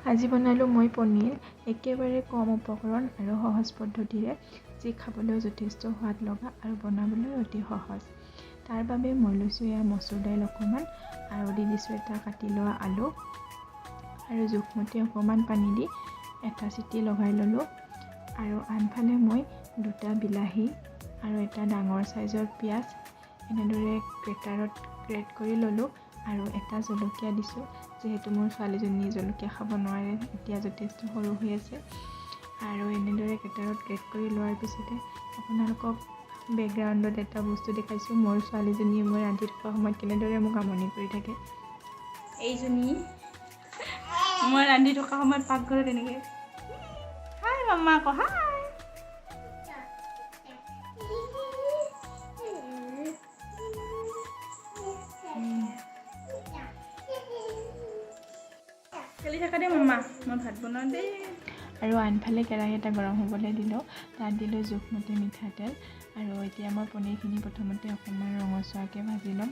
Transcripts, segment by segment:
আজি বনালোঁ মই পনীৰ একেবাৰে কম উপকৰণ আৰু সহজ পদ্ধতিৰে যি খাবলৈ যথেষ্ট সোৱাদ লগা আৰু বনাবলৈ অতি সহজ। তাৰ বাবে মই লৈছোঁ এয়া মচুৰ দাইল অকণমান আৰু দি দিছোঁ এটা কাটি লোৱা আলু আৰু জোখমতে অকণমান পানী দি এটা চিটি লগাই ল'লোঁ। আৰু আনফালে মই দুটা বিলাহী আৰু এটা ডাঙৰ চাইজৰ পিঁয়াজ এনেদৰে গ্ৰেটাৰত গ্ৰেট কৰি ল'লোঁ আৰু এটা জলকীয়া দিছোঁ। যিহেতু মোৰ ছোৱালীজনীয়ে জলকীয়া খাব নোৱাৰে, এতিয়া যথেষ্ট সৰু হৈ আছে। আৰু এনেদৰে গ্ৰেটাৰত গ্ৰেট কৰি লোৱাৰ পিছতে আপোনালোকক বেকগ্ৰাউণ্ডত এটা বস্তু দেখাইছোঁ। মোৰ ছোৱালীজনীয়ে মই ৰান্ধি থকা সময়ত কেনেদৰে মোক আমনি কৰি থাকে। এইজনী মই ৰান্ধি থকা সময়ত পাকঘৰত এনেকৈ হাই মাম্মা আকৌ হাই। খেলি থাকা দেই মাম্মা, মই ভাত বনাওঁ দেই। আৰু আনফালে কেৰাহী এটা গৰম হ'বলৈ দিলোঁ। তাত দিলোঁ জোখমতে মিঠাতেল আৰু এতিয়া মই পনীৰখিনি প্ৰথমতে অকণমান ৰঙচুৱাকৈ ভাজি ল'ম।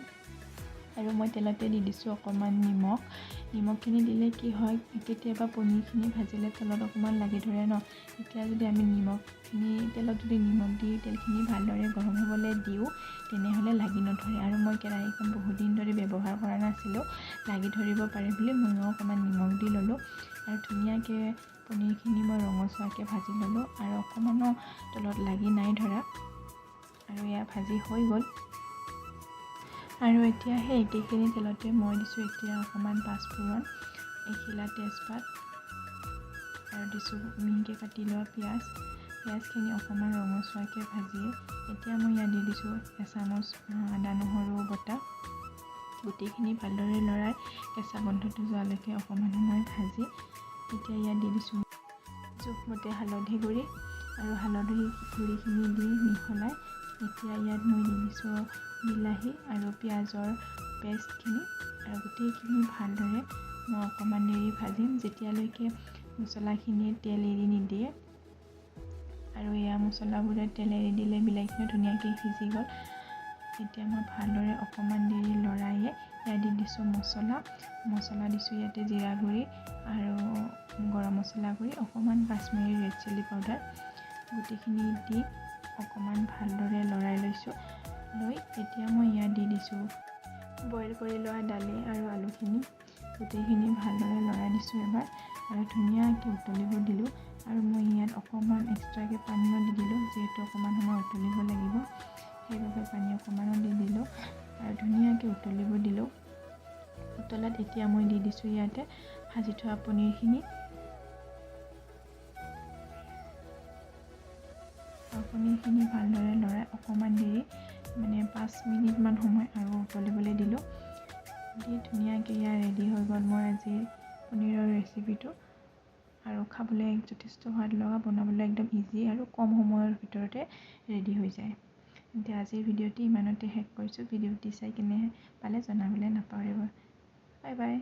আৰু মই তেলতে দি দিছোঁ অকণমান নিমখ। নিমখখিনি দিলে কি হয়, কেতিয়াবা পনীৰখিনি ভাজিলে তলত অকণমান লাগি ধৰে ন। এতিয়া যদি আমি নিমখখিনি তেলত যদি নিমখ দি তেলখিনি ভালদৰে গৰম হ'বলৈ দিওঁ তেনেহ'লে লাগি নধৰে। আৰু মই কেৰাহীখন বহুত দিন ধৰি ব্যৱহাৰ কৰা নাছিলোঁ, লাগি ধৰিব পাৰে বুলি ময়ো অকণমান নিমখ দি ল'লোঁ। আৰু ধুনীয়াকৈ পনীৰখিনি মই ৰঙচুৱাকৈ ভাজি ল'লোঁ আৰু অকণমানো তলত লাগি নাই ধৰা। আৰু এয়া ভাজি হৈ গ'ল। আৰু এতিয়া সেই একেখিনি তেলতে মই দিছোঁ এতিয়া অকণমান পাঁচফোৰণ, এখিলা তেজপাত আৰু দিছোঁ মিহিকৈ কাটি লোৱা পিঁয়াজখিনি অকণমান ৰঙচুৱাকৈ ভাজি এতিয়া মই ইয়াত দি দিছোঁ এচামুচ আদা নহৰু বটা। গোটেইখিনি ভালদৰে লৰাই কেঁচা গোন্ধটো যোৱালৈকে অকণমান সময় ভাজি এতিয়া ইয়াত দি দিছোঁ জোখমতে হালধি গুড়ি আৰু হালধি গুড়িখিনি দি মিহলাই এতিয়া ইয়াত মই দি দিছোঁ বিলাহী আৰু পিঁয়াজৰ পেষ্টখিনি আৰু গোটেইখিনি ভালদৰে মই অকণমান দেৰি ভাজিম যেতিয়ালৈকে মছলাখিনিয়ে তেল এৰি নিদিয়ে। আৰু এয়া মছলাবোৰে তেল এৰি দিলে বিলাহীখিনি ধুনীয়াকৈ সিজি গ'ল। এতিয়া মই ভালদৰে অকণমান দেৰি লৰাইয়ে ইয়াত দি দিছোঁ মছলা দিছোঁ ইয়াতে জিৰা গুড়ি আৰু গৰম মছলা গুড়ি, অকণমান কাশ্মীৰী ৰেড চিলি পাউডাৰ গোটেইখিনি দি অকণমান ভালদৰে লৰাই লৈছোঁ। এতিয়া মই ইয়াত দি দিছোঁ বইল কৰি লোৱা দালি আৰু আলুখিনি গোটেইখিনি ভালদৰে লৰাই দিছোঁ এবাৰ আৰু ধুনীয়াকৈ উতলিব দিলোঁ। আৰু মই ইয়াত অকণমান এক্সট্ৰাকৈ পানীও দি দিলোঁ, যিহেতু অকণমান সময় উতলিব লাগিব সেইবাবে পানী অকণমানো দি দিলোঁ আৰু ধুনীয়াকৈ উতলিব দিলোঁ। উতলাত এতিয়া মই দি দিছোঁ ইয়াতে ভাজি থোৱা পনীৰখিনি। পনীৰখিনি ভালদৰে লৰাই অকণমান দেৰি 5 মিনিটমান সময় আৰু উতলিবলৈ দিলোঁ। দি ধুনীয়াকৈ ইয়াৰ ৰেডি হৈ গ'ল মোৰ আজিৰ পনীৰৰ ৰেচিপিটো। আৰু খাবলৈ যথেষ্ট সোৱাদ লগা, বনাবলৈ একদম ইজি আৰু কম সময়ৰ ভিতৰতে ৰেডি হৈ যায়। এতিয়া আজিৰ ভিডিঅ'টি ইমানতে শেষ কৰিছোঁ। ভিডিঅ'টি চাই কেনে পালে জনাবলৈ নাপাহৰিব। Bye bye.